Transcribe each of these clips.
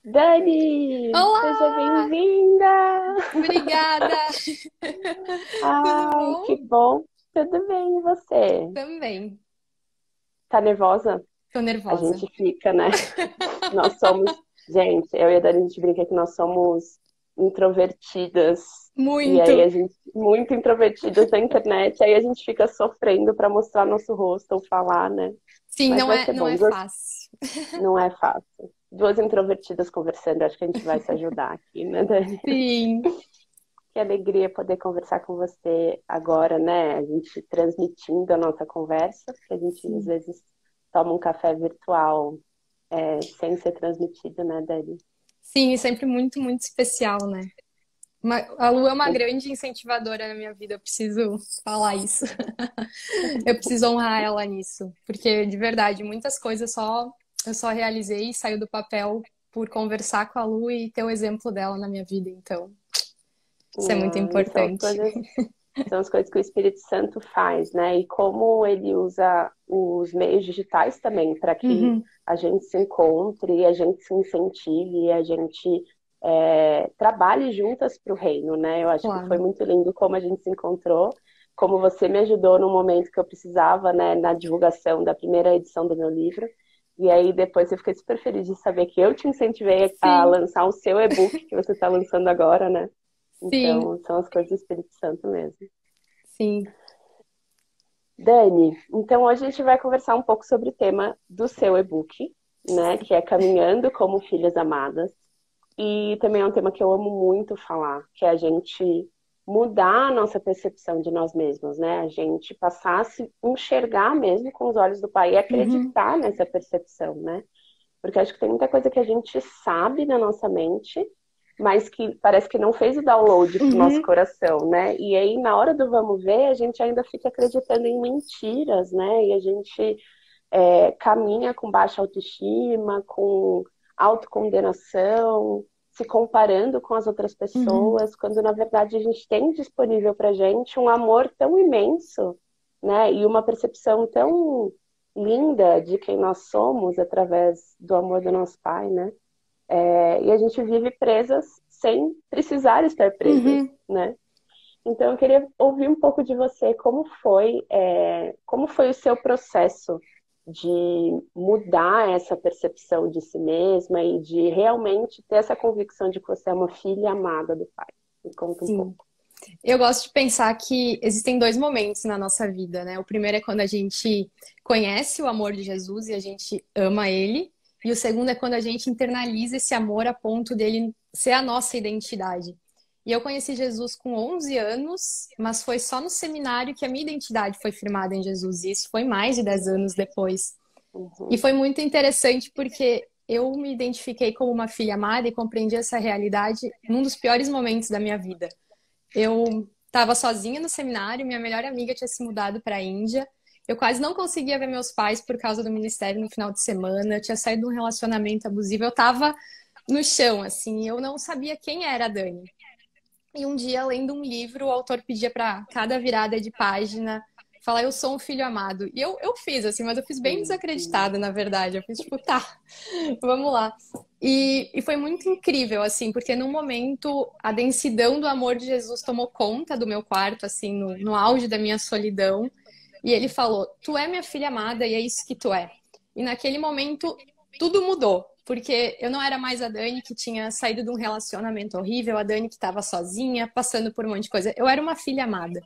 Dani, seja Olá! bem-vinda! Obrigada! Tudo Ai, que bom? bom. Tudo bem, e você? Também. Tá nervosa? Tô A nervosa. gente fica, né? Nós somos, gente, eu e a Dani, a gente brinca que nós somos introvertidas. E aí Muito. a gente, muito introvertidas na internet, aí a gente fica sofrendo para mostrar nosso rosto ou falar, né? Sim, Mas não vai é, ser não bom. é fácil. Não é fácil. Duas introvertidas conversando, acho que a gente vai se ajudar aqui, né, Dani? Sim, Que alegria poder conversar com você agora, né? A gente transmitindo a nossa conversa, porque a gente às sim. vezes toma um café virtual sem ser transmitido, né, Dani? Sim, e sempre muito, muito especial, né? A Lu é uma Mas, grande incentivadora na minha vida, eu preciso falar isso. Eu preciso honrar ela nisso, porque de verdade, muitas coisas eu só realizei e saiu do papel por conversar com a Lu e ter o exemplo dela na minha vida, então isso é muito e importante. são as coisas que o Espírito Santo faz, né? E como ele usa os meios digitais também para que Uhum, a gente se encontre, a gente se incentive, a gente trabalhe juntas para o reino, né? Eu acho que foi claro. muito lindo como a gente se encontrou, como você me ajudou no momento que eu precisava, né, na divulgação da primeira edição do meu livro. E aí depois eu fiquei super feliz de saber que eu te incentivei a Sim, lançar o seu e-book que você está lançando agora, né? sim, Então, são as coisas do Espírito Santo mesmo. sim, Dani, então hoje a gente vai conversar um pouco sobre o tema do seu e-book, né, que é Caminhando como Filhas Amadas. E também é um tema que eu amo muito falar, que é a gente mudar a nossa percepção de nós mesmos, né? A gente passar a se enxergar mesmo com os olhos do Pai e uhum, acreditar nessa percepção, né? Porque acho que tem muita coisa que a gente sabe na nossa mente, mas que parece que não fez o download pro nosso uhum, coração, né? E aí, na hora do vamos ver, a gente ainda fica acreditando em mentiras, né? E a gente caminha com baixa autoestima, com autocondenação, se comparando com as outras uhum, pessoas, quando na verdade a gente tem disponível pra gente um amor tão imenso, né? E uma percepção tão linda de quem nós somos através do amor do nosso Pai, né? E a gente vive presas sem precisar estar presas, uhum. né? Então eu queria ouvir um pouco de você, como foi o seu processo de mudar essa percepção de si mesma e de realmente ter essa convicção de que você é uma filha amada do Pai. Me conta um Sim. pouco. Eu gosto de pensar que existem dois momentos na nossa vida, né? O primeiro é quando a gente conhece o amor de Jesus e a gente ama ele. E o segundo é quando a gente internaliza esse amor a ponto dele ser a nossa identidade. E eu conheci Jesus com 11 anos, mas foi só no seminário que a minha identidade foi firmada em Jesus. E isso foi mais de 10 anos depois. E Uhum, foi muito interessante porque eu me identifiquei como uma filha amada e compreendi essa realidade num dos piores momentos da minha vida. Eu estava sozinha no seminário, minha melhor amiga tinha se mudado para a Índia. Eu quase não conseguia ver meus pais por causa do ministério no final de semana. Eu tinha saído de um relacionamento abusivo. Eu estava no chão, assim, eu não sabia quem era a Dani. E um dia, lendo um livro, o autor pedia para cada virada de página falar: Eu sou um filho amado. E eu fiz, assim, mas eu fiz bem uhum, desacreditada, na verdade. Eu fiz tipo, tá, vamos lá. E foi muito incrível, assim, porque num momento a densidão do amor de Jesus tomou conta do meu quarto, assim, no auge da minha solidão. E ele falou: Tu é minha filha amada e é isso que tu é. E naquele momento tudo mudou, porque eu não era mais a Dani que tinha saído de um relacionamento horrível, a Dani que estava sozinha, passando por um monte de coisa. Eu era uma filha amada.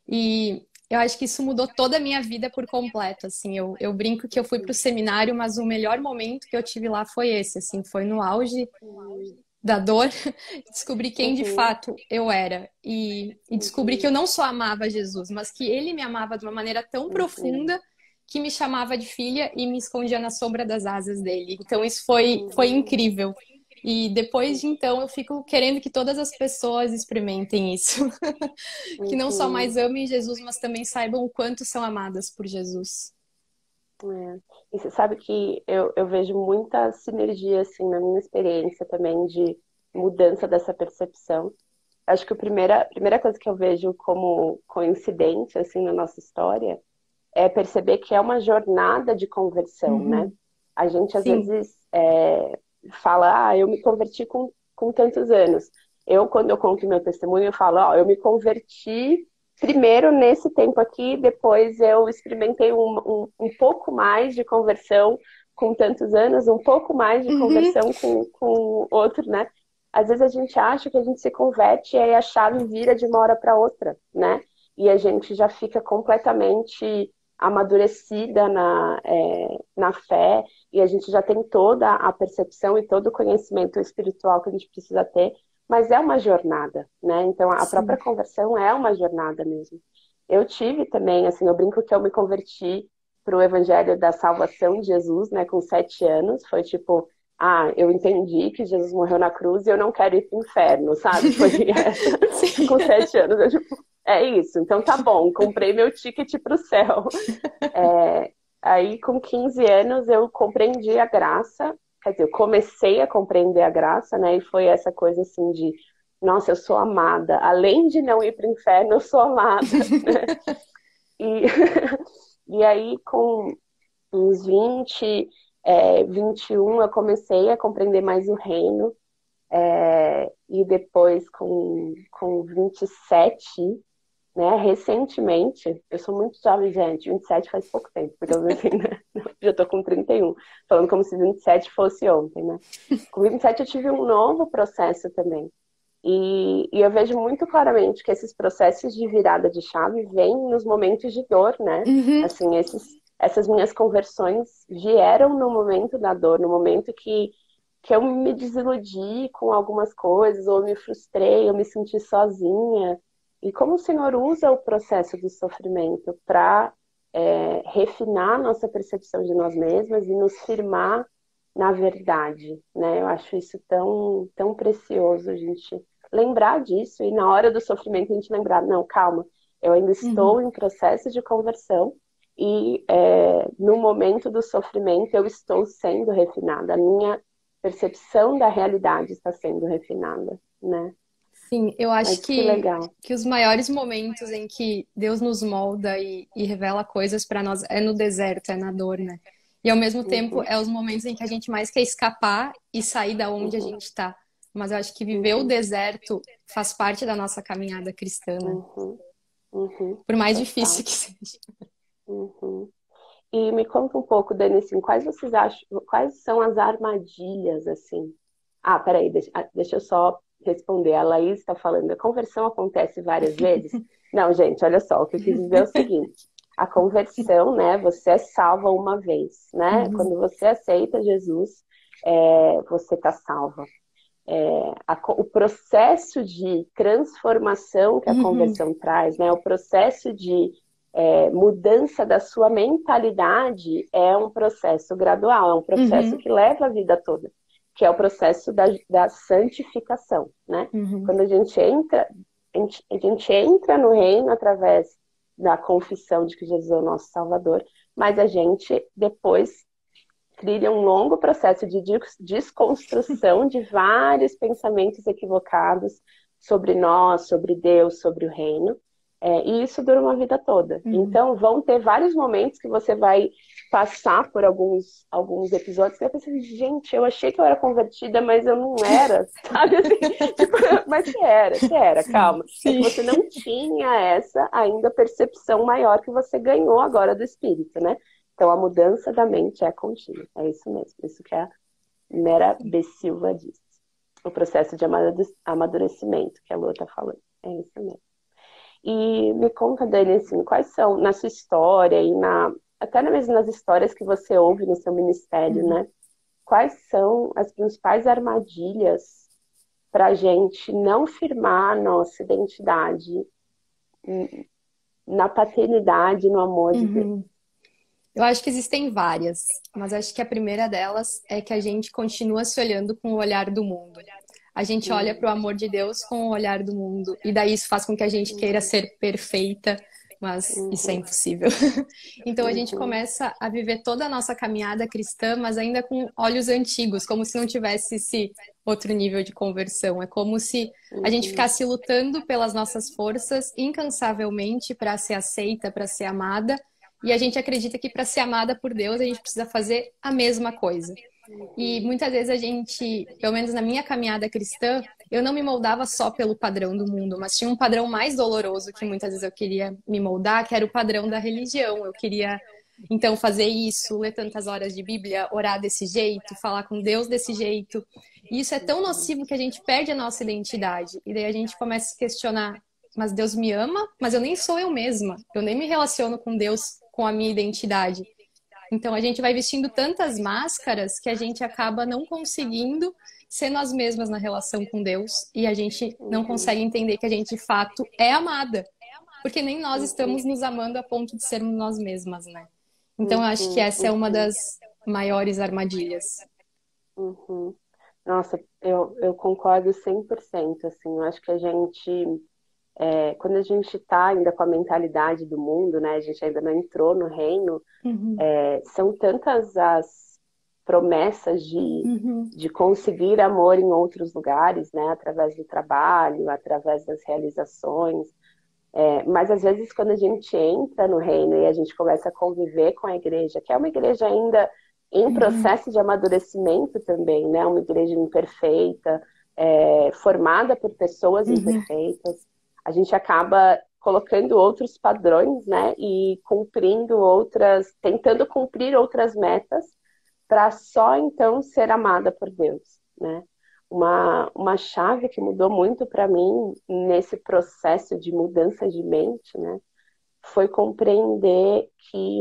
E eu acho que isso mudou toda a minha vida por completo, assim. Eu brinco que eu fui para o seminário, mas o melhor momento que eu tive lá foi esse, assim. Foi no auge uhum, da dor, descobri quem de uhum, fato eu era. E descobri que eu uhum, não só amava Jesus, mas que ele me amava de uma maneira tão uhum, profunda que me chamava de filha e me escondia na sombra das asas dele. Então isso foi uhum, incrível. E depois de então eu fico querendo que todas as pessoas experimentem isso. Que não só uhum. mais amem Jesus, mas também saibam o quanto são amadas por Jesus. É. E você sabe que eu vejo muita sinergia, assim, na minha experiência também de mudança dessa percepção. Acho que a primeira coisa que eu vejo como coincidente, assim, na nossa história é perceber que é uma jornada de conversão, né? Uhum. A gente, às Sim. vezes, fala, eu me converti com tantos anos. Quando eu conto meu testemunho, eu falo, eu me converti primeiro nesse tempo aqui, depois eu experimentei um pouco mais de conversão com tantos anos, um pouco mais de Uhum. conversão com outro, né? Às vezes a gente acha que a gente se converte e aí a chave vira de uma hora para outra, né? E a gente já fica completamente amadurecida na fé, e a gente já tem toda a percepção e todo o conhecimento espiritual que a gente precisa ter, mas é uma jornada, né? Então a própria Sim. conversão é uma jornada mesmo. Eu tive também, assim, eu brinco que eu me converti para o Evangelho da Salvação de Jesus, né, com 7 anos. Foi tipo, eu entendi que Jesus morreu na cruz e eu não quero ir para o inferno, sabe? Foi essa, Sim. com 7 anos. Eu, tipo, é isso, então tá bom, comprei meu ticket para o céu. Aí, com 15 anos, eu compreendi a graça, quer dizer, eu comecei a compreender a graça, né? E foi essa coisa assim de, nossa, eu sou amada. Além de não ir para o inferno, eu sou amada, né? E, e aí, com uns 21, eu comecei a compreender mais o reino. E depois, com 27, né, recentemente, eu sou muito jovem, gente, 27 faz pouco tempo, digamos assim, né? Já tô com 31, falando como se 27 fosse ontem, né? Com 27 eu tive um novo processo também. E eu vejo muito claramente que esses processos de virada de chave vêm nos momentos de dor, né? Uhum. Assim, essas minhas conversões vieram no momento da dor, no momento que eu me desiludi com algumas coisas, ou me frustrei, eu me senti sozinha. E como o Senhor usa o processo do sofrimento para refinar nossa percepção de nós mesmas e nos firmar na verdade, né? Eu acho isso tão, tão precioso, a gente lembrar disso e na hora do sofrimento a gente lembrar, não, calma, eu ainda Uhum. estou em processo de conversão e no momento do sofrimento eu estou sendo refinada, a minha percepção da realidade está sendo refinada, né? Sim, eu acho Mas que legal. que os maiores momentos em que Deus nos molda e revela coisas para nós é no deserto, é na dor, né? E ao mesmo tempo Uhum, é os momentos em que a gente mais quer escapar e sair da onde a uhum, gente está. Mas eu acho que viver o uhum, deserto faz parte da nossa caminhada cristã, né? uhum, uhum, Por mais difícil total. que seja. Uhum. E me conta um pouco, Dani, assim, quais vocês acham, quais são as armadilhas, assim? Peraí, deixa eu só responder. A Laís está falando, a conversão acontece várias vezes? Não, gente, olha só, o que eu quis dizer é o seguinte, a conversão, né, você é salva uma vez, né? Uhum, Quando você aceita Jesus, você está salva. O processo de transformação que a uhum, conversão traz, né? O processo de mudança da sua mentalidade é um processo gradual, é um processo uhum, que leva a vida toda, que é o processo da santificação, né? uhum. Quando a gente entra no reino através da confissão de que Jesus é o nosso Salvador, mas a gente depois trilha um longo processo de desconstrução de vários pensamentos equivocados sobre nós, sobre Deus, sobre o reino. E isso dura uma vida toda. Uhum. Então, vão ter vários momentos que você vai passar por alguns episódios que vai pensar, gente, eu achei que eu era convertida, mas eu não era, sabe assim? Tipo, mas você era, calma. É que Sim. você não tinha essa ainda percepção maior que você ganhou agora do espírito, né? Então, a mudança da mente é contínua. É isso mesmo. Isso que a Mera B. Silva diz. O processo de amadurecimento que a Lua está falando. É isso mesmo. E me conta, Dani, assim, quais são, na sua história e até mesmo nas histórias que você ouve no seu ministério, Uhum. né? Quais são as principais armadilhas para a gente não firmar a nossa identidade na paternidade, no amor de Deus? Uhum. Eu acho que existem várias, mas acho que a primeira delas é que a gente continua se olhando com o olhar do mundo. A gente olha para o Uhum, amor de Deus com o olhar do mundo, e daí isso faz com que a gente queira uhum, ser perfeita, mas isso é uhum, impossível. Então a gente uhum, começa a viver toda a nossa caminhada cristã, mas ainda com olhos antigos, como se não tivesse esse outro nível de conversão. É como se a gente uhum, ficasse lutando pelas nossas forças incansavelmente para ser aceita, para ser amada, e a gente acredita que para ser amada por Deus a gente precisa fazer a mesma coisa. E muitas vezes a gente, pelo menos na minha caminhada cristã, eu não me moldava só pelo padrão do mundo, mas tinha um padrão mais doloroso que muitas vezes eu queria me moldar, que era o padrão da religião. Eu queria, então, fazer isso, ler tantas horas de Bíblia, orar desse jeito, falar com Deus desse jeito. E isso é tão nocivo que a gente perde a nossa identidade. E daí a gente começa a se questionar, mas Deus me ama, mas eu nem sou eu mesma. Eu nem me relaciono com Deus com a minha identidade. Então a gente vai vestindo tantas máscaras que a gente acaba não conseguindo ser nós mesmas na relação com Deus e a gente não consegue entender que a gente de fato é amada, porque nem nós estamos nos amando a ponto de sermos nós mesmas, né? Então eu acho que essa é uma das maiores armadilhas. Uhum. Nossa, eu concordo 100%, assim, eu acho que a gente, quando a gente está ainda com a mentalidade do mundo, né, a gente ainda não entrou no reino, são tantas as promessas de conseguir amor em outros lugares, né, através do trabalho, através das realizações, mas às vezes quando a gente entra no reino e a gente começa a conviver com a igreja, que é uma igreja ainda em processo de amadurecimento também, né, uma igreja imperfeita, formada por pessoas imperfeitas, a gente acaba colocando outros padrões, né, e tentando cumprir outras metas para só então ser amada por Deus, né? Uma chave que mudou muito para mim nesse processo de mudança de mente, né, foi compreender que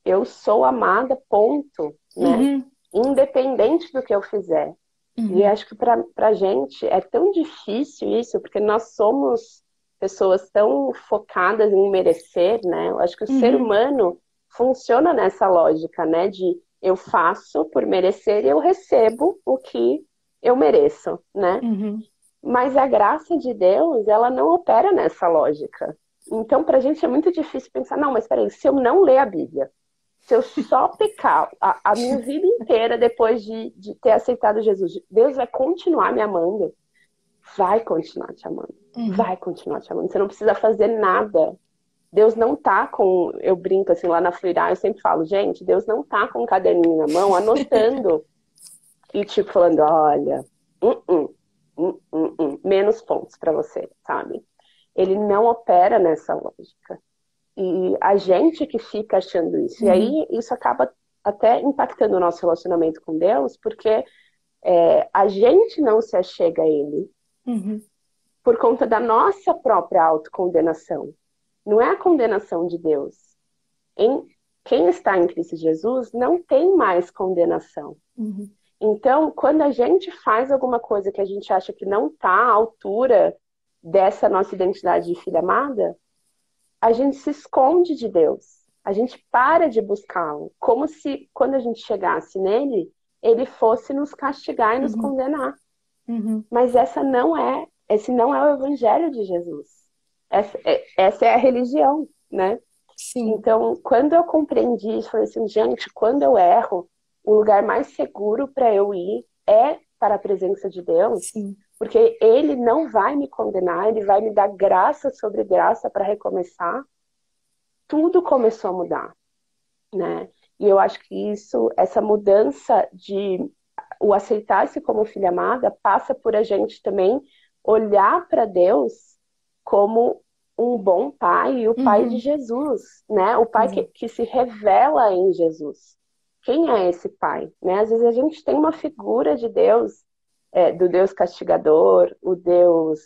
eu sou amada, ponto, né? Independente do que eu fizer. E acho que para a gente é tão difícil isso, porque nós somos pessoas tão focadas em merecer, né? Eu acho que o ser humano funciona nessa lógica, né? De eu faço por merecer e eu recebo o que eu mereço, né? Mas a graça de Deus, ela não opera nessa lógica. Então, para a gente é muito difícil pensar, não, mas peraí, se eu não ler a Bíblia, se eu só pecar a minha vida inteira depois de ter aceitado Jesus, Deus vai continuar me amando? Vai continuar te amando. Vai continuar te amando. Você não precisa fazer nada. Deus não tá com... Eu brinco assim, lá na Fluirá, eu sempre falo, gente, Deus não tá com um caderninho na mão, anotando. E tipo, falando, olha, menos pontos para você, sabe? Ele não opera nessa lógica. E a gente que fica achando isso. E aí isso acaba até impactando o nosso relacionamento com Deus, porque a gente não se achega a Ele por conta da nossa própria autocondenação. Não é a condenação de Deus. Quem está em Cristo Jesus não tem mais condenação. Então, quando a gente faz alguma coisa que a gente acha que não está à altura dessa nossa identidade de filha amada, a gente se esconde de Deus. A gente para de buscá-lo. Como se, quando a gente chegasse nele, ele fosse nos castigar e nos condenar. Mas esse não é o evangelho de Jesus. Essa é a religião, né? Sim. Então, quando eu compreendi isso, falei assim, gente, quando eu erro, o lugar mais seguro para eu ir é para a presença de Deus. Sim. Porque ele não vai me condenar, ele vai me dar graça sobre graça para recomeçar. Tudo começou a mudar, né? E eu acho que essa mudança o aceitar-se como filha amada passa por a gente também olhar para Deus como um bom pai e o pai de Jesus, né? O pai que se revela em Jesus. Quem é esse pai? Né? Às vezes a gente tem uma figura de Deus, do Deus castigador, o Deus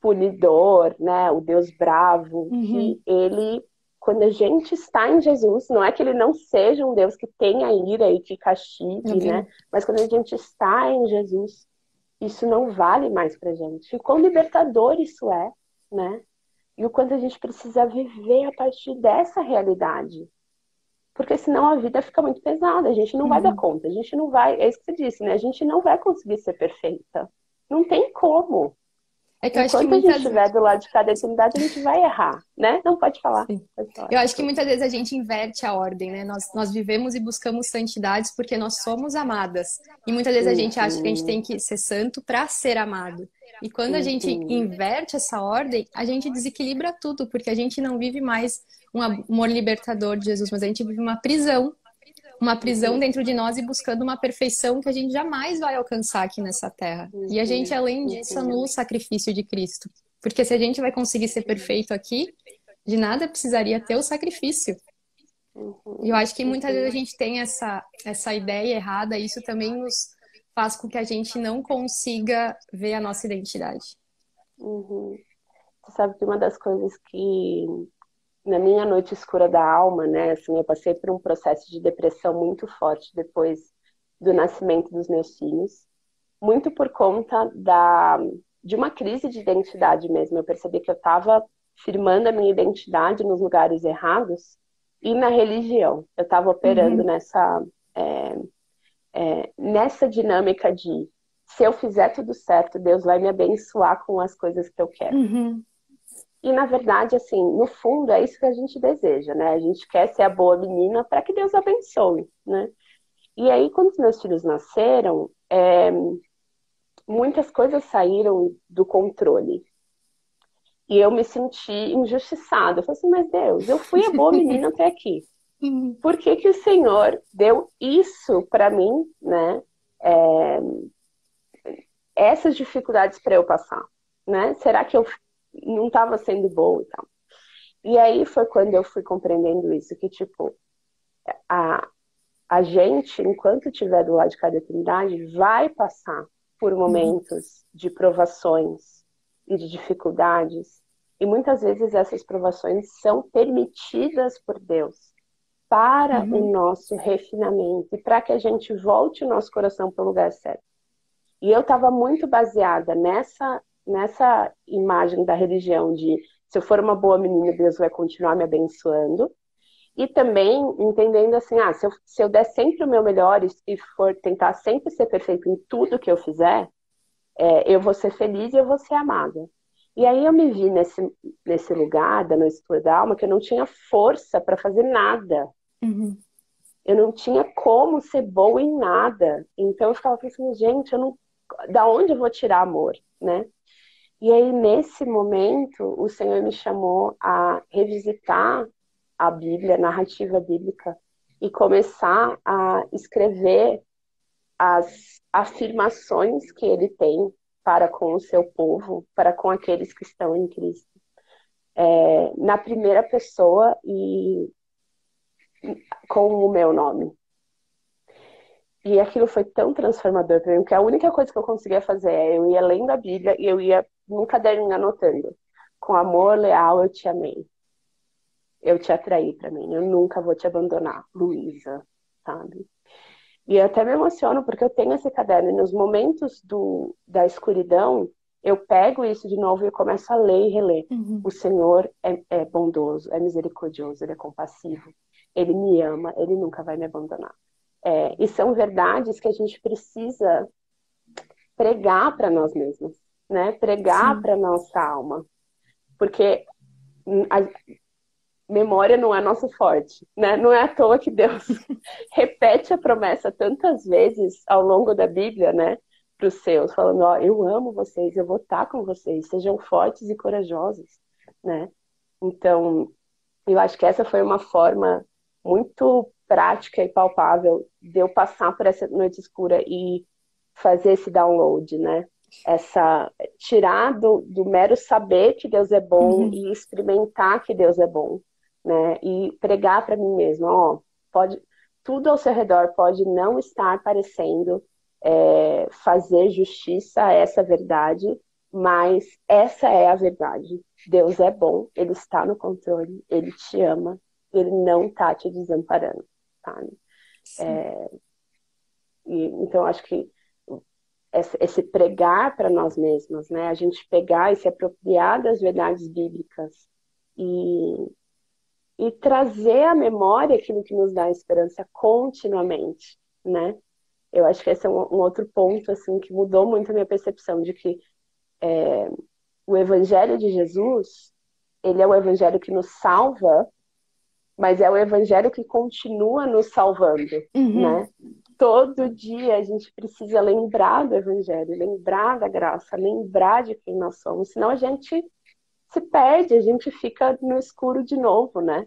punidor, né? O Deus bravo, que ele, quando a gente está em Jesus, não é que ele não seja um Deus que tenha ira e que castigue, né? Mas quando a gente está em Jesus, isso não vale mais pra gente. E quão libertador isso é, né? E o quanto a gente precisa viver a partir dessa realidade. Porque senão a vida fica muito pesada, a gente não vai dar conta, a gente não vai, é isso que você disse, né? A gente não vai conseguir ser perfeita. Não tem como. É que eu acho que Enquanto a gente estiver do lado de cada eternidade, a gente vai errar, né? Não pode falar. Pode falar. Eu acho que muitas vezes a gente inverte a ordem, né? Nós vivemos e buscamos santidades porque nós somos amadas. E muitas vezes a gente acha que a gente tem que ser santo para ser amado. E quando a gente inverte essa ordem, a gente desequilibra tudo, porque a gente não vive mais um amor libertador de Jesus, mas a gente vive uma prisão. uma prisão dentro de nós e buscando uma perfeição que a gente jamais vai alcançar aqui nessa terra. E a gente, além disso, anula o sacrifício de Cristo. Porque se a gente vai conseguir ser perfeito aqui, de nada precisaria ter o sacrifício. E eu acho que muitas vezes a gente tem essa ideia errada, e isso também nos faz com que a gente não consiga ver a nossa identidade. Você sabe que uma das coisas que, na minha noite escura da alma, né, assim, eu passei por um processo de depressão muito forte depois do nascimento dos meus filhos, muito por conta de uma crise de identidade mesmo. Eu percebi que eu estava firmando a minha identidade nos lugares errados e na religião. Eu estava operando nessa dinâmica de se eu fizer tudo certo, Deus vai me abençoar com as coisas que eu quero. E, na verdade, assim, no fundo, é isso que a gente deseja, né? A gente quer ser a boa menina para que Deus abençoe, né? E aí, quando os meus filhos nasceram, muitas coisas saíram do controle. E eu me senti injustiçada. Eu falei assim, mas Deus, eu fui a boa menina até aqui. Por que que o Senhor deu isso para mim, né? Essas dificuldades para eu passar, né? Será que eu não estava sendo boa e tal? E aí foi quando eu fui compreendendo isso, que, tipo, a gente, enquanto estiver do lado de cada Trindade, vai passar por momentos de provações e de dificuldades. E muitas vezes essas provações são permitidas por Deus para o nosso refinamento e para que a gente volte o nosso coração para o lugar certo. E eu estava muito baseada nessa imagem da religião de se eu for uma boa menina, Deus vai continuar me abençoando. E também entendendo assim, se eu der sempre o meu melhor e for tentar sempre ser perfeito em tudo que eu fizer, eu vou ser feliz e eu vou ser amada. E aí eu me vi nesse lugar da noite escura da alma que eu não tinha força para fazer nada. Eu não tinha como ser boa em nada. Então eu ficava pensando, gente, da onde eu vou tirar amor, né? E aí nesse momento o Senhor me chamou a revisitar a Bíblia, a narrativa bíblica, e começar a escrever as afirmações que ele tem para com o seu povo, para com aqueles que estão em Cristo. Na primeira pessoa e com o meu nome. E aquilo foi tão transformador para mim, porque a única coisa que eu conseguia fazer eu ia lendo a Bíblia e eu ia num caderninho anotando. Com amor leal eu te amei. Eu te atraí para mim. Eu nunca vou te abandonar, Luísa, sabe? E eu até me emociono porque eu tenho esse caderno e nos momentos da escuridão eu pego isso de novo e eu começo a ler e reler. O Senhor é bondoso, é misericordioso, Ele é compassivo, Ele me ama, Ele nunca vai me abandonar. E são verdades que a gente precisa pregar para nós mesmos, né? Pregar para nossa alma. Porque a memória não é nosso forte, né? Não é à toa que Deus repete a promessa tantas vezes ao longo da Bíblia, né? Para os seus, falando, ó, eu amo vocês, eu vou estar com vocês, sejam fortes e corajosos, né? Então, eu acho que essa foi uma forma muito prática e palpável de eu passar por essa noite escura e fazer esse download, né? Tirar do mero saber que Deus é bom e experimentar que Deus é bom, né? E pregar para mim mesma, ó, tudo ao seu redor pode não estar parecendo fazer justiça a essa verdade, mas essa é a verdade. Deus é bom, Ele está no controle, Ele te ama, Ele não está te desamparando, sabe? Então, acho que esse pregar para nós mesmos, né? A gente pegar e se apropriar das verdades bíblicas e trazer à memória aquilo que nos dá esperança continuamente, né? Eu acho que esse é um outro ponto, assim, que mudou muito a minha percepção de que o Evangelho de Jesus, ele é o Evangelho que nos salva, mas é o Evangelho que continua nos salvando, né? Todo dia a gente precisa lembrar do Evangelho, lembrar da graça, lembrar de quem nós somos, senão a gente se perde, a gente fica no escuro de novo, né?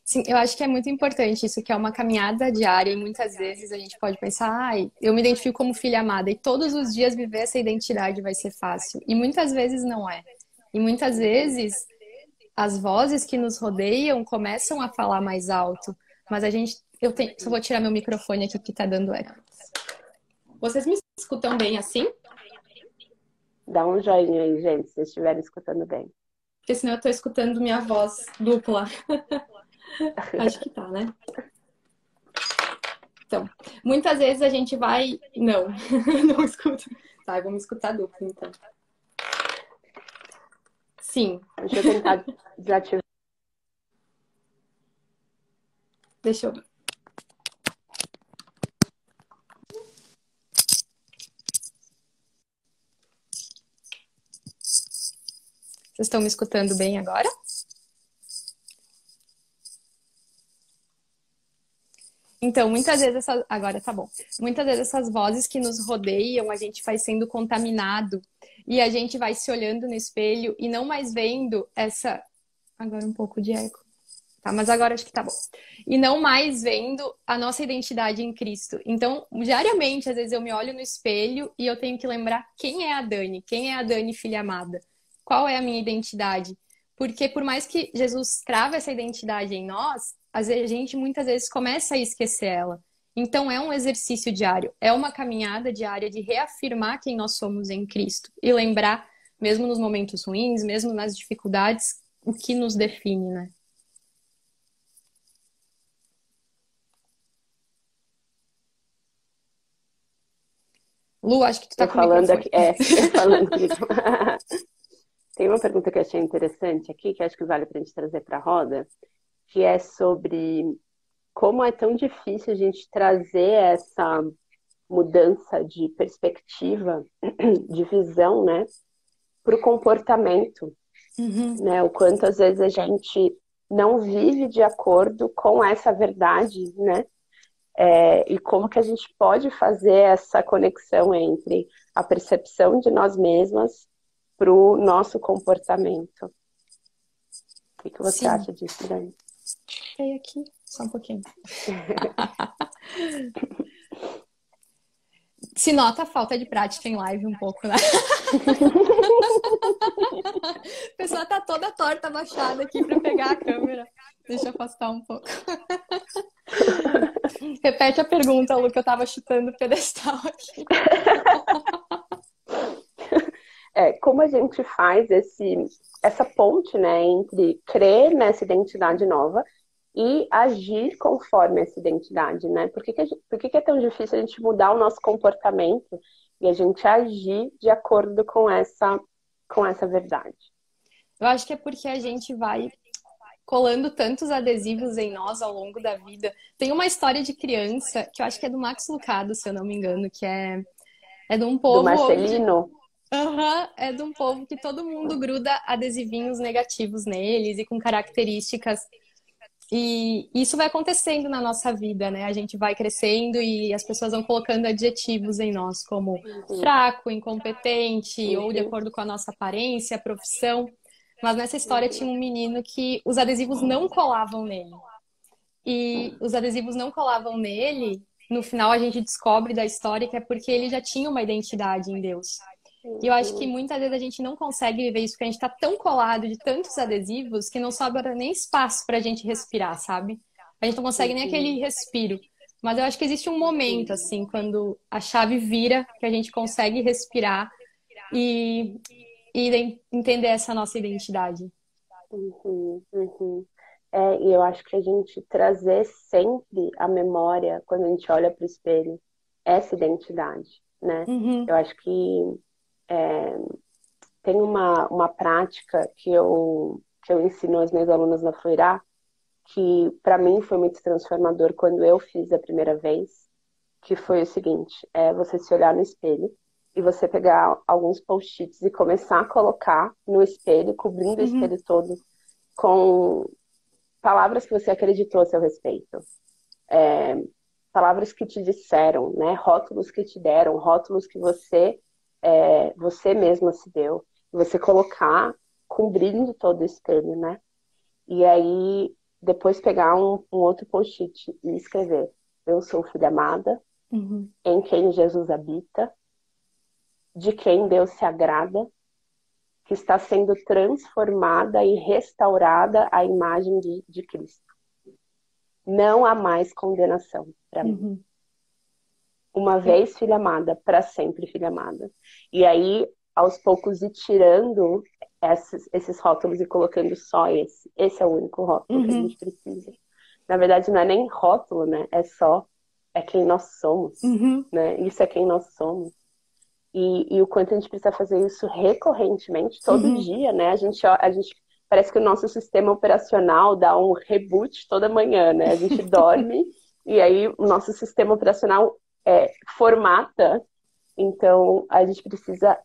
Sim, eu acho que é muito importante isso, que é uma caminhada diária, e muitas vezes a gente pode pensar, ai, eu me identifico como filha amada, e todos os dias viver essa identidade vai ser fácil. E muitas vezes não é. E muitas vezes as vozes que nos rodeiam começam a falar mais alto, mas a gente, só vou tirar meu microfone aqui que tá dando eco. Vocês me escutam bem assim? Dá um joinha aí, gente, se vocês estiverem escutando bem. Porque senão eu tô escutando minha voz dupla. Acho que tá, né? Então, muitas vezes a gente vai. Não, não escuto. Tá, eu vou me escutar duplo, então. Sim. Deixa eu tentar desativar. Deixa eu. Vocês estão me escutando bem agora? Então, muitas vezes agora tá bom. Muitas vezes essas vozes que nos rodeiam, a gente vai sendo contaminado e a gente vai se olhando no espelho e não mais vendo essa. Agora um pouco de eco. Tá, mas agora acho que tá bom. E não mais vendo a nossa identidade em Cristo. Então, diariamente, às vezes eu me olho no espelho e eu tenho que lembrar quem é a Dani, filha amada, qual é a minha identidade. Porque por mais que Jesus crave essa identidade em nós, às vezes, a gente muitas vezes começa a esquecer ela. Então, é um exercício diário, é uma caminhada diária de reafirmar quem nós somos em Cristo e lembrar, mesmo nos momentos ruins, mesmo nas dificuldades, o que nos define, né? Lu, acho que tu tá Eu com o falando microfone. aqui, eu falando comigo. Tem uma pergunta que eu achei interessante aqui, que acho que vale para a gente trazer para a roda, que é sobre como é tão difícil a gente trazer essa mudança de perspectiva, de visão, né, para o comportamento, né? O quanto às vezes a gente não vive de acordo com essa verdade, né? E como que a gente pode fazer essa conexão entre a percepção de nós mesmas para o nosso comportamento. O que você Sim. acha disso, Dani? Ei, aqui, só um pouquinho. Se nota a falta de prática em live um pouco, né? A pessoa tá toda torta, abaixada aqui para pegar a câmera. Deixa eu afastar um pouco. Repete a pergunta, Lu, que eu tava chutando o pedestal aqui. Como a gente faz essa ponte, né, entre crer nessa identidade nova e agir conforme essa identidade, né? Por que é tão difícil a gente mudar o nosso comportamento e a gente agir de acordo com essa verdade? Eu acho que é porque a gente vai colando tantos adesivos em nós ao longo da vida. Tem uma história de criança, que eu acho que é do Max Lucado, se eu não me engano, que é de um povo... Do Marcelino? É de um povo que todo mundo gruda adesivinhos negativos neles e com características. E isso vai acontecendo na nossa vida, né? A gente vai crescendo e as pessoas vão colocando adjetivos em nós, como fraco, incompetente, ou de acordo com a nossa aparência, profissão. Mas nessa história tinha um menino que os adesivos não colavam nele. E os adesivos não colavam nele, no final a gente descobre da história que é porque ele já tinha uma identidade em Deus. E eu acho que muitas vezes a gente não consegue viver isso porque a gente tá tão colado de tantos adesivos que não sobra nem espaço pra gente respirar, sabe? A gente não consegue nem aquele respiro. Mas eu acho que existe um momento, assim, quando a chave vira, que a gente consegue respirar e entender essa nossa identidade. E eu acho que a gente trazer sempre a memória, quando a gente olha para o espelho, essa identidade, né? Eu acho que tem uma prática que eu ensino às minhas alunas na Fluirá, que para mim foi muito transformador quando eu fiz a primeira vez, que foi o seguinte, você se olhar no espelho e você pegar alguns post-its e começar a colocar no espelho, cobrindo o espelho todo, com palavras que você acreditou a seu respeito. Palavras que te disseram, né? Rótulos que te deram, rótulos que você mesma se deu. Você colocar com brilho de todo o espelho, né? E aí depois pegar um outro post-it e escrever: eu sou filha amada, Uhum. em quem Jesus habita, de quem Deus se agrada, que está sendo transformada e restaurada à imagem de Cristo. Não há mais condenação para mim. Uhum. Uma vez filha amada, para sempre filha amada. E aí, aos poucos, ir tirando esses rótulos e colocando só esse. Esse é o único rótulo que a gente precisa. Na verdade, não é nem rótulo, né? É quem nós somos, né? Isso é quem nós somos. E o quanto a gente precisa fazer isso recorrentemente, todo dia, né? A gente parece que o nosso sistema operacional dá um reboot toda manhã, né? A gente dorme e aí o nosso sistema operacional formata. Então a gente precisa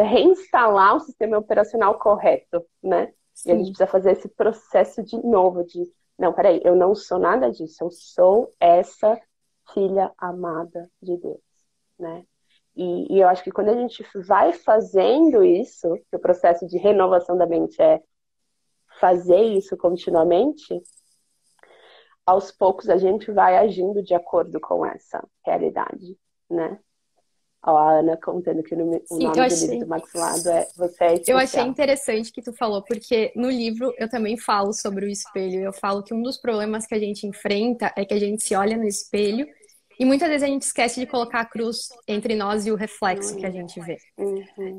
reinstalar o sistema operacional correto, né? E a gente precisa fazer esse processo de novo de não, peraí, eu não sou nada disso, eu sou essa filha amada de Deus, né? E eu acho que quando a gente vai fazendo isso, que o processo de renovação da mente é fazer isso continuamente, aos poucos a gente vai agindo de acordo com essa realidade, né? Ó, a Ana contando que o nome do livro do Max Lucado é Você é Especial. Eu achei interessante que tu falou, porque no livro eu também falo sobre o espelho. Eu falo que um dos problemas que a gente enfrenta é que a gente se olha no espelho e muitas vezes a gente esquece de colocar a cruz entre nós e o reflexo que a gente vê.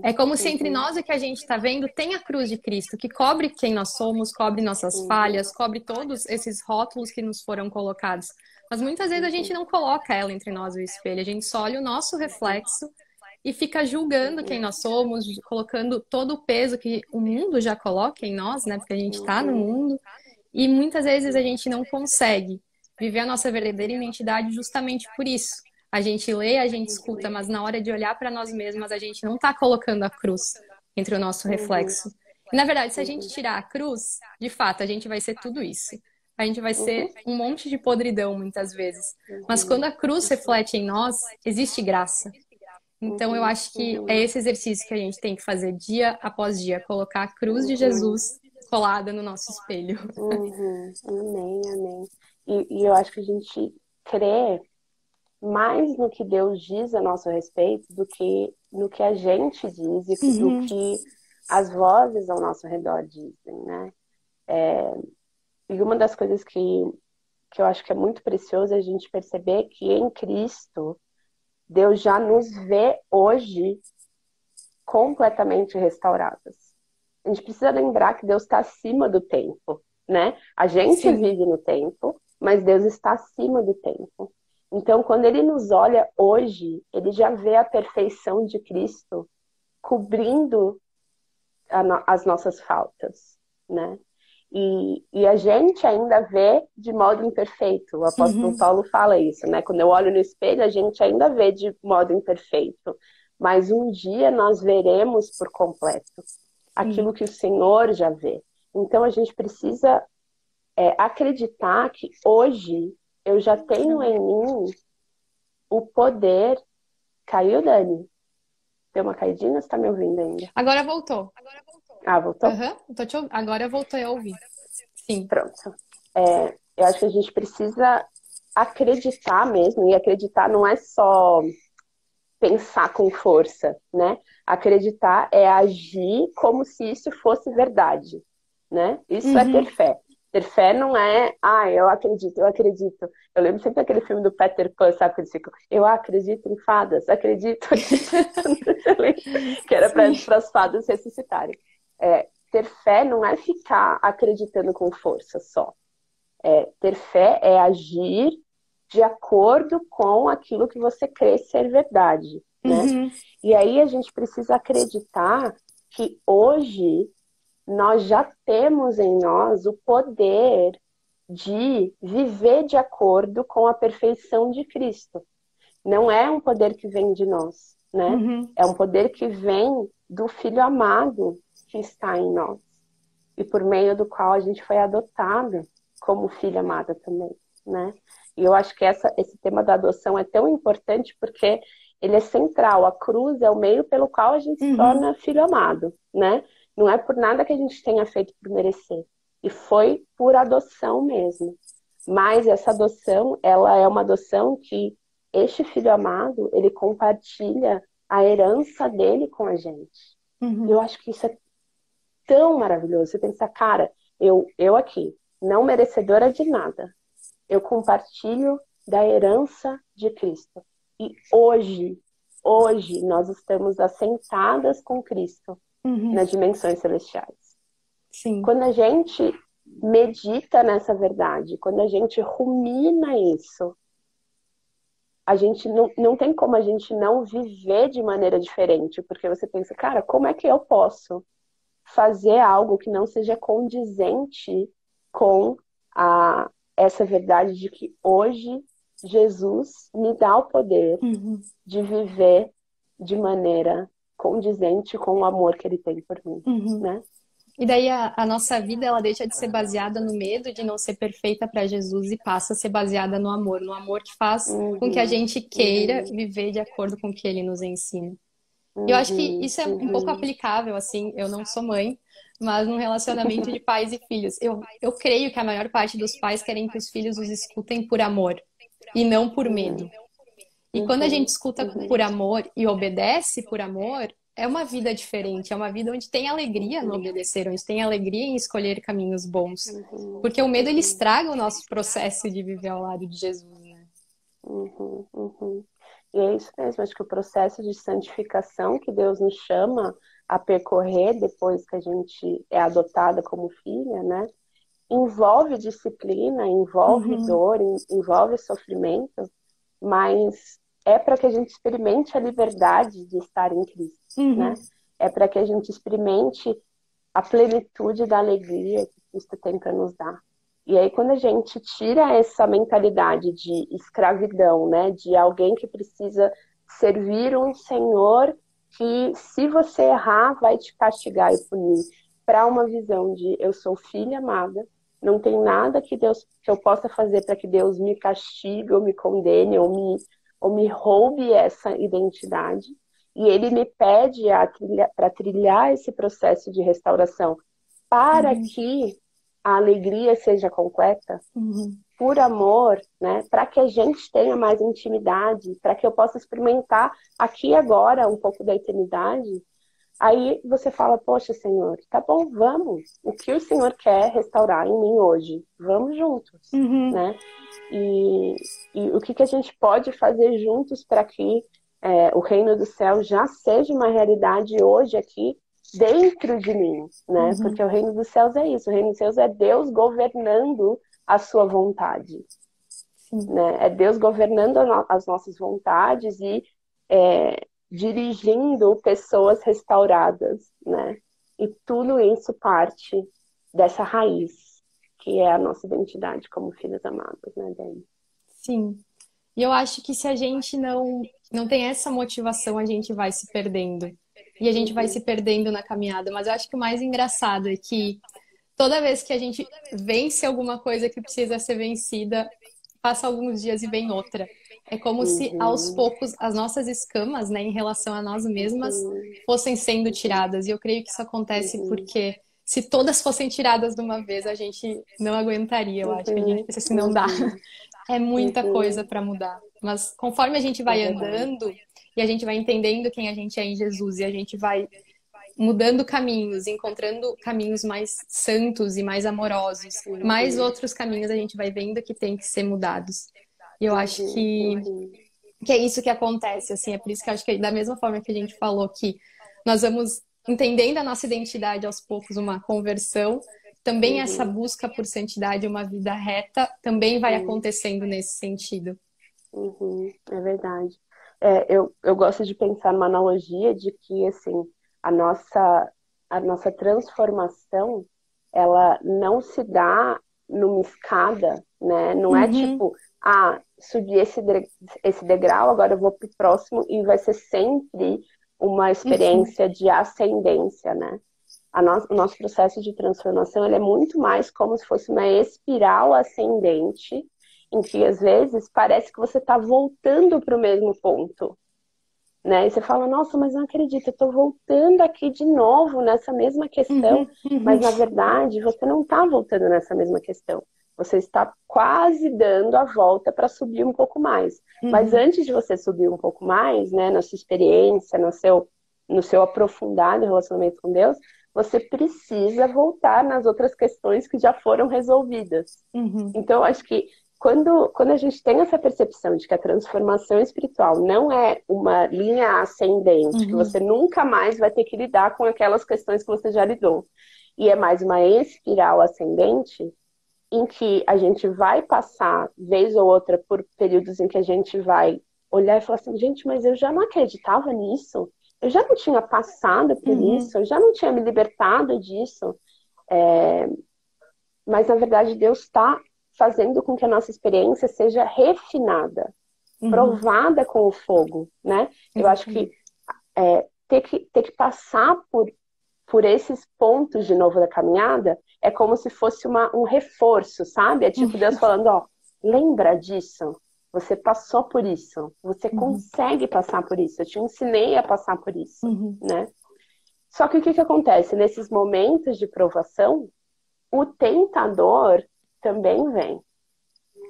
É como se entre nós e o que a gente está vendo tem a cruz de Cristo, que cobre quem nós somos, cobre nossas falhas, cobre todos esses rótulos que nos foram colocados. Mas muitas vezes a gente não coloca ela entre nós e o espelho, a gente só olha o nosso reflexo e fica julgando quem nós somos, colocando todo o peso que o mundo já coloca em nós, né? Porque a gente está no mundo. E muitas vezes a gente não consegue viver a nossa verdadeira identidade justamente por isso. A gente lê, a gente escuta, mas na hora de olhar para nós mesmas, a gente não está colocando a cruz entre o nosso reflexo. E, na verdade, se a gente tirar a cruz, de fato, a gente vai ser tudo isso. A gente vai ser um monte de podridão, muitas vezes. Mas quando a cruz reflete em nós, existe graça. Então, eu acho que é esse exercício que a gente tem que fazer dia após dia, colocar a cruz de Jesus colada no nosso espelho. Amém, amém. E eu acho que a gente crê mais no que Deus diz a nosso respeito do que no que a gente diz e do que as vozes ao nosso redor dizem, né? E uma das coisas que eu acho que é muito precioso é a gente perceber que em Cristo Deus já nos vê hoje completamente restauradas. A gente precisa lembrar que Deus está acima do tempo, né? A gente vive no tempo, mas Deus está acima do tempo. Então, quando Ele nos olha hoje, Ele já vê a perfeição de Cristo cobrindo as nossas faltas, né? E a gente ainda vê de modo imperfeito. O apóstolo Paulo fala isso, né? Quando eu olho no espelho, a gente ainda vê de modo imperfeito. Mas um dia nós veremos por completo aquilo que o Senhor já vê. Então a gente precisa acreditar que hoje eu já tenho em mim o poder. Caiu, Dani? Deu uma caidinha ou você tá me ouvindo ainda? Agora voltou. Ah, voltou? Agora voltou a ouvir. Sim. Pronto. Eu acho que a gente precisa acreditar mesmo, e acreditar não é só pensar com força, né? Acreditar é agir como se isso fosse verdade, né? Isso é ter fé. Ter fé não é, eu acredito, eu acredito. Eu lembro sempre daquele filme do Peter Pan, sabe? Que eles ficam, eu acredito em fadas, acredito. Que era para as fadas ressuscitarem. Ter fé não é ficar acreditando com força só. Ter fé é agir de acordo com aquilo que você crê ser verdade, né? E aí a gente precisa acreditar que hoje nós já temos em nós o poder de viver de acordo com a perfeição de Cristo. Não é um poder que vem de nós, né? É um poder que vem do Filho amado que está em nós. E por meio do qual a gente foi adotado como filha amada também, né? E eu acho que esse tema da adoção é tão importante porque ele é central. A cruz é o meio pelo qual a gente se torna filho amado, né? Não é por nada que a gente tenha feito por merecer. E foi por adoção mesmo. Mas essa adoção, ela é uma adoção que este filho amado, ele compartilha a herança dele com a gente. Eu acho que isso é tão maravilhoso. Você pensa, cara, eu aqui, não merecedora de nada, eu compartilho da herança de Cristo. E hoje nós estamos assentadas com Cristo nas dimensões celestiais. Sim. Quando a gente medita nessa verdade, quando a gente rumina isso, a gente não tem como a gente não viver de maneira diferente, porque você pensa, cara, como é que eu posso fazer algo que não seja condizente com essa verdade de que hoje Jesus me dá o poder de viver de maneira condizente com o amor que ele tem por mim, né? E daí a nossa vida, ela deixa de ser baseada no medo de não ser perfeita para Jesus e passa a ser baseada no amor que faz com que a gente queira viver de acordo com o que ele nos ensina. E eu acho que isso é um pouco aplicável, assim, eu não sou mãe, mas num relacionamento de pais e filhos. Eu creio que a maior parte dos pais querem que os filhos os escutem por amor e não por medo. E quando a gente escuta por amor e obedece por amor, é uma vida diferente, é uma vida onde tem alegria no obedecer, onde tem alegria em escolher caminhos bons. Porque o medo, ele estraga o nosso processo de viver ao lado de Jesus, né? E é isso mesmo, acho que o processo de santificação que Deus nos chama a percorrer depois que a gente é adotada como filha, né? Envolve disciplina, envolve dor, envolve sofrimento, mas é para que a gente experimente a liberdade de estar em Cristo, né? É para que a gente experimente a plenitude da alegria que Cristo tem para nos dar. E aí, quando a gente tira essa mentalidade de escravidão, né? De alguém que precisa servir um Senhor que, se você errar, vai te castigar e punir, para uma visão de eu sou filha amada, não tem nada que eu possa fazer para que Deus me castigue ou me condene ou me roube essa identidade. E ele me pede para trilhar esse processo de restauração para que a alegria seja completa, por amor, né? Para que a gente tenha mais intimidade, para que eu possa experimentar aqui e agora um pouco da eternidade. Aí você fala, poxa, Senhor, tá bom, vamos. O que o Senhor quer restaurar em mim hoje? Vamos juntos, né? E o que a gente pode fazer juntos para que o reino do céu já seja uma realidade hoje aqui dentro de mim, né? Porque o reino dos céus é isso. O reino dos céus é Deus governando a sua vontade, né? É Deus governando as nossas vontades e dirigindo pessoas restauradas, né? E tudo isso parte dessa raiz, que é a nossa identidade como filhas amadas, né, Dani? Sim. E eu acho que se a gente não tem essa motivação, a gente vai se perdendo. E a gente vai se perdendo na caminhada. Mas eu acho que o mais engraçado é que toda vez que a gente vence alguma coisa que precisa ser vencida, passa alguns dias e vem outra. É como se aos poucos as nossas escamas, né, em relação a nós mesmas, fossem sendo tiradas. E eu creio que isso acontece porque se todas fossem tiradas de uma vez, a gente não aguentaria. Eu acho que a gente pensa assim, não dá. É muita coisa para mudar. Mas conforme a gente vai andando e a gente vai entendendo quem a gente é em Jesus e a gente vai mudando caminhos, encontrando caminhos mais santos e mais amorosos, mais outros caminhos a gente vai vendo que tem que ser mudados. E eu acho que é isso que acontece, assim, é por isso que eu acho que da mesma forma que a gente falou que nós vamos entendendo a nossa identidade aos poucos, uma conversão, também essa busca por santidade, uma vida reta, também vai acontecendo nesse sentido. É verdade. Eu gosto de pensar numa analogia de que, assim, a nossa transformação, ela não se dá numa escada, né? Não é tipo, subi esse degrau, agora eu vou pro próximo e vai ser sempre uma experiência de ascendência, né? O nosso processo de transformação, ele é muito mais como se fosse uma espiral ascendente, em que às vezes parece que você está voltando para o mesmo ponto, né? E você fala, nossa, mas não acredito, eu tô voltando aqui de novo nessa mesma questão, mas na verdade você não tá voltando nessa mesma questão. Você está quase dando a volta para subir um pouco mais. Mas antes de você subir um pouco mais, né, na sua experiência, no seu aprofundar no relacionamento com Deus, você precisa voltar nas outras questões que já foram resolvidas. Então, eu acho que quando a gente tem essa percepção de que a transformação espiritual não é uma linha ascendente, que você nunca mais vai ter que lidar com aquelas questões que você já lidou, e é mais uma espiral ascendente, em que a gente vai passar, vez ou outra, por períodos em que a gente vai olhar e falar assim, gente, mas eu já não acreditava nisso, eu já não tinha passado por isso, eu já não tinha me libertado disso. Mas, na verdade, Deus está fazendo com que a nossa experiência seja refinada, provada com o fogo, né? Eu acho que ter que passar por esses pontos de novo da caminhada é como se fosse um reforço, sabe? É tipo Deus falando, ó, lembra disso? Você passou por isso, você consegue passar por isso, eu te ensinei a passar por isso, né? Só que o que acontece? Nesses momentos de provação, o tentador também vem,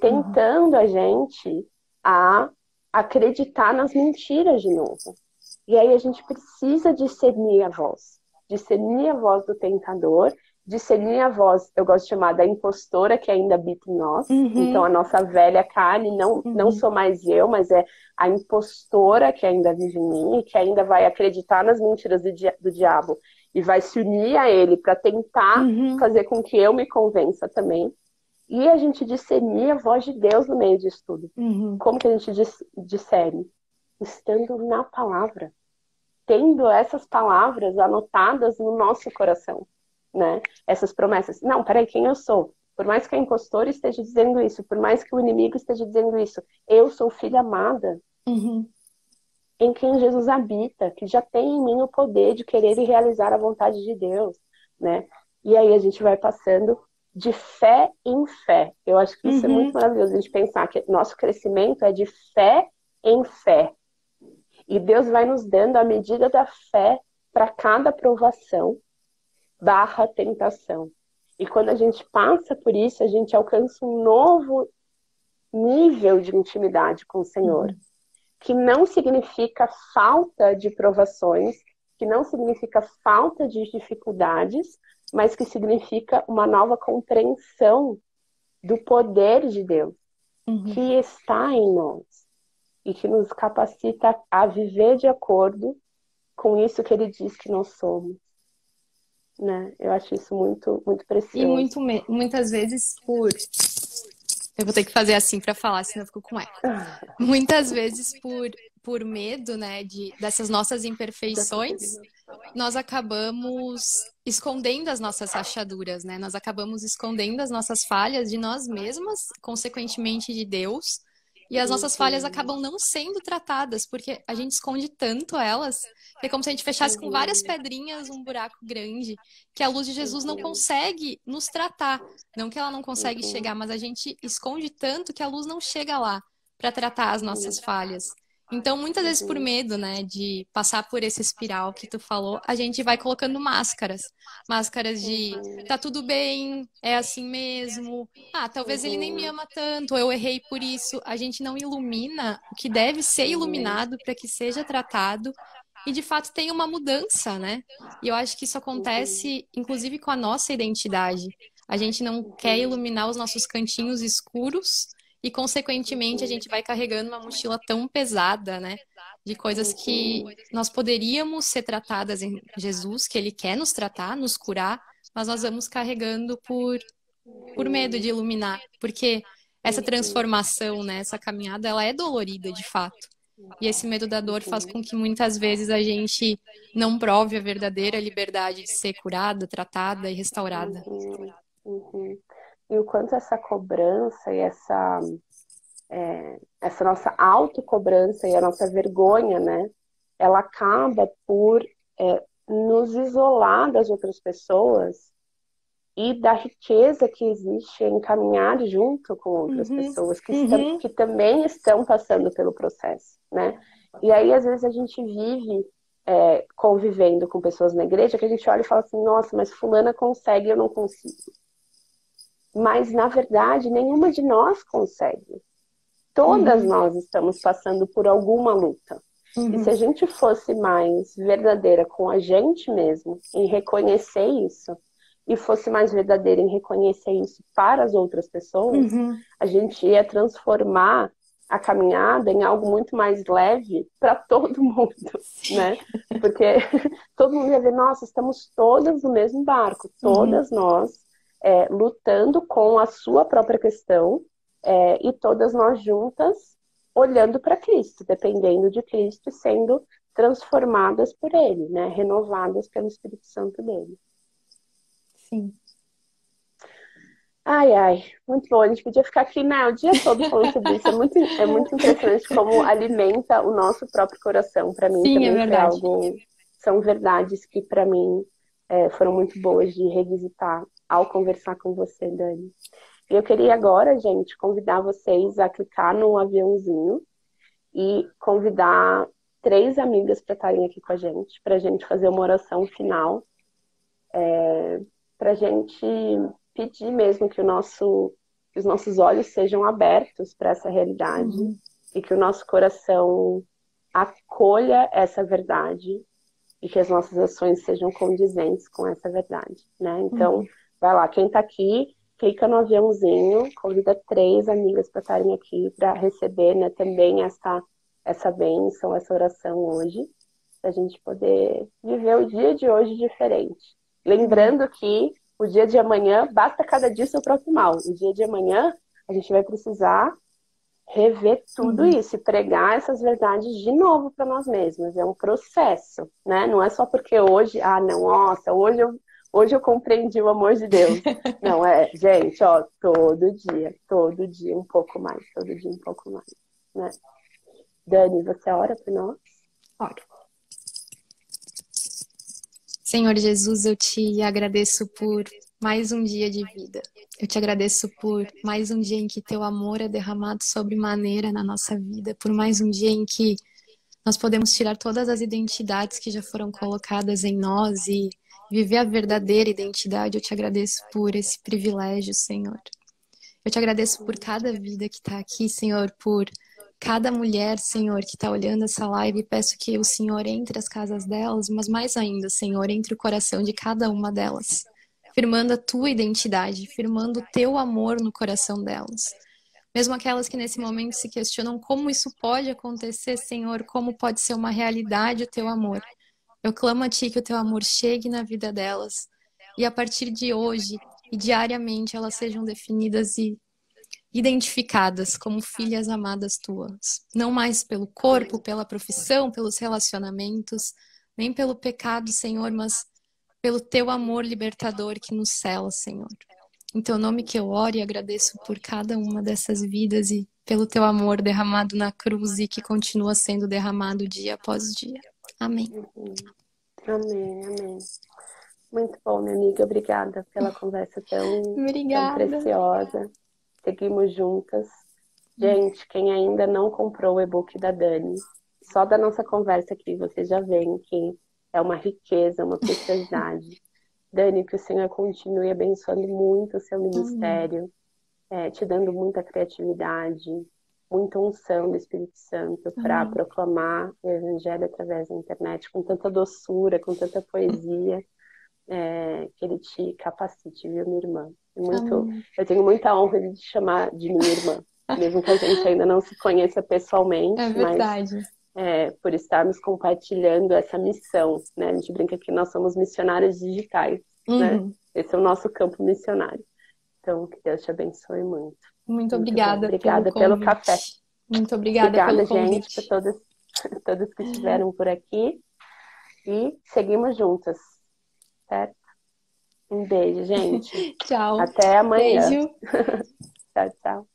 tentando a gente a acreditar nas mentiras de novo. E aí a gente precisa discernir a voz do tentador, discernir a voz, eu gosto de chamar da impostora que ainda habita em nós. Então a nossa velha carne não sou mais eu, mas é a impostora que ainda vive em mim e que ainda vai acreditar nas mentiras do diabo e vai se unir a ele para tentar fazer com que eu me convença também. E a gente discernir a voz de Deus no meio disso tudo. Como que a gente discerne? Estando na palavra, tendo essas palavras anotadas no nosso coração, né? Essas promessas. Não, peraí, quem eu sou? Por mais que a impostora esteja dizendo isso, por mais que o inimigo esteja dizendo isso, eu sou filha amada, em quem Jesus habita, que já tem em mim o poder de querer e realizar a vontade de Deus, né? E aí a gente vai passando de fé em fé. Eu acho que isso é muito maravilhoso, a gente pensar que nosso crescimento é de fé em fé. E Deus vai nos dando a medida da fé para cada provação / tentação. E quando a gente passa por isso, a gente alcança um novo nível de intimidade com o Senhor, que não significa falta de provações, que não significa falta de dificuldades, mas que significa uma nova compreensão do poder de Deus, que está em nós e que nos capacita a viver de acordo com isso que ele diz que nós somos, né? Eu acho isso muito, muito E precioso. muitas vezes eu vou ter que fazer assim para falar, senão eu fico com eco. Muitas vezes por medo, né, dessas nossas imperfeições, nós acabamos escondendo as nossas rachaduras, né? Nós acabamos escondendo as nossas falhas de nós mesmas, consequentemente de Deus. E as nossas falhas acabam não sendo tratadas, porque a gente esconde tanto elas, que é como se a gente fechasse com várias pedrinhas um buraco grande, que a luz de Jesus não consegue nos tratar. Não que ela não consegue chegar, mas a gente esconde tanto que a luz não chega lá para tratar as nossas falhas. Então, muitas vezes por medo, né, de passar por esse espiral que tu falou, a gente vai colocando máscaras. Máscaras de tá tudo bem, é assim mesmo. Ah, talvez ele nem me ama tanto, ou eu errei por isso. A gente não ilumina o que deve ser iluminado para que seja tratado e de fato tenha uma mudança, né? E eu acho que isso acontece inclusive com a nossa identidade. A gente não quer iluminar os nossos cantinhos escuros e, consequentemente, a gente vai carregando uma mochila tão pesada, né? De coisas que nós poderíamos ser tratadas em Jesus, que Ele quer nos tratar, nos curar, mas nós vamos carregando por medo de iluminar. Porque essa transformação, né? Essa caminhada, ela é dolorida, de fato. E esse medo da dor faz com que muitas vezes a gente não prove a verdadeira liberdade de ser curada, tratada e restaurada. E o quanto essa cobrança e essa nossa autocobrança e a nossa vergonha, né? Ela acaba por nos isolar das outras pessoas e da riqueza que existe em caminhar junto com outras pessoas que também estão passando pelo processo, né? E aí, às vezes, a gente vive convivendo com pessoas na igreja que a gente olha e fala assim, nossa, mas fulana consegue, eu não consigo. Mas, na verdade, nenhuma de nós consegue. Todas Uhum, nós estamos passando por alguma luta. E se uhum, a gente fosse mais verdadeira com a gente mesmo, em reconhecer isso, e fosse mais verdadeira em reconhecer isso para as outras pessoas, uhum. a gente ia transformar a caminhada em algo muito mais leve para todo mundo, Sim. né? Porque todo mundo ia ver, nossa, estamos todas no mesmo barco, Uhum, todas nós lutando com a sua própria questão, e todas nós juntas olhando para Cristo, dependendo de Cristo, sendo transformadas por Ele, né? Renovadas pelo Espírito Santo dele. sim. Ai, ai, muito bom. A gente podia ficar aqui, né, o dia todo falando sobre isso. É muito impressionante como alimenta o nosso próprio coração. Para mim Sim, é também foi verdade. algo. São verdades que para mim foram muito boas de revisitar ao conversar com você, Dani. E eu queria agora, gente, convidar vocês a clicar no aviãozinho e convidar 3 amigas para estarem aqui com a gente, para a gente fazer uma oração final, para a gente pedir mesmo que os nossos olhos sejam abertos para essa realidade Uhum, e que o nosso coração acolha essa verdade e que as nossas ações sejam condizentes com essa verdade, né? Então, uhum. vai lá, quem está aqui, clica no aviãozinho, convida 3 amigas para estarem aqui para receber, né, também essa bênção, essa oração hoje, para a gente poder viver o dia de hoje diferente. Amém. Lembrando que o dia de amanhã, basta cada dia o seu próprio mal. O dia de amanhã, a gente vai precisar rever tudo Uhum. isso e pregar essas verdades de novo para nós mesmos. É um processo, né? Não é só porque hoje, não, nossa, hoje eu compreendi o amor de Deus. Não, gente, ó, todo dia um pouco mais, todo dia um pouco mais, né? Dani, você ora por nós? Ora. Senhor Jesus, eu te agradeço por mais um dia de vida. Eu te agradeço por mais um dia em que teu amor é derramado sobremaneira na nossa vida, por mais um dia em que nós podemos tirar todas as identidades que já foram colocadas em nós e viver a verdadeira identidade. Eu te agradeço por esse privilégio, Senhor. Eu te agradeço por cada vida que está aqui, Senhor, por cada mulher, Senhor, que está olhando essa live. Peço que o Senhor entre as casas delas, mas mais ainda, Senhor, entre o coração de cada uma delas, firmando a tua identidade, firmando o teu amor no coração delas. Mesmo aquelas que nesse momento se questionam como isso pode acontecer, Senhor, como pode ser uma realidade o teu amor. Eu clamo a Ti que o teu amor chegue na vida delas e a partir de hoje e diariamente elas sejam definidas e identificadas como filhas amadas tuas. Não mais pelo corpo, pela profissão, pelos relacionamentos, nem pelo pecado, Senhor, mas pelo teu amor libertador que nos cela, Senhor. Em teu nome que eu oro e agradeço por cada uma dessas vidas e pelo teu amor derramado na cruz e que continua sendo derramado dia após dia. Amém. Amém, amém. Muito bom, minha amiga. Obrigada pela conversa tão Obrigada. preciosa. Seguimos juntas. Gente, quem ainda não comprou o e-book da Dani, só da nossa conversa aqui, você já vê que é uma riqueza, uma preciosidade. Dani, que o Senhor continue abençoando muito o seu Amém. ministério, te dando muita criatividade, muita unção do Espírito Santo para Amém. proclamar o Evangelho através da internet com tanta doçura, com tanta poesia, que ele te capacite, viu, minha irmã? Amém. Eu tenho muita honra de te chamar de minha irmã, mesmo que a gente ainda não se conheça É pessoalmente, mas verdade. por estarmos compartilhando essa missão, né? A gente brinca que nós somos missionários digitais, né? Uhum. Esse é o nosso campo missionário. Então, que Deus te abençoe muito. Muito Muito bom. obrigada pelo Obrigada pelo café. convite. Muito obrigada pelo Obrigada, gente, por convite. todas que estiveram por aqui. E seguimos juntas, certo? Um beijo, gente. Tchau. Até amanhã. Beijo. Tchau, tchau.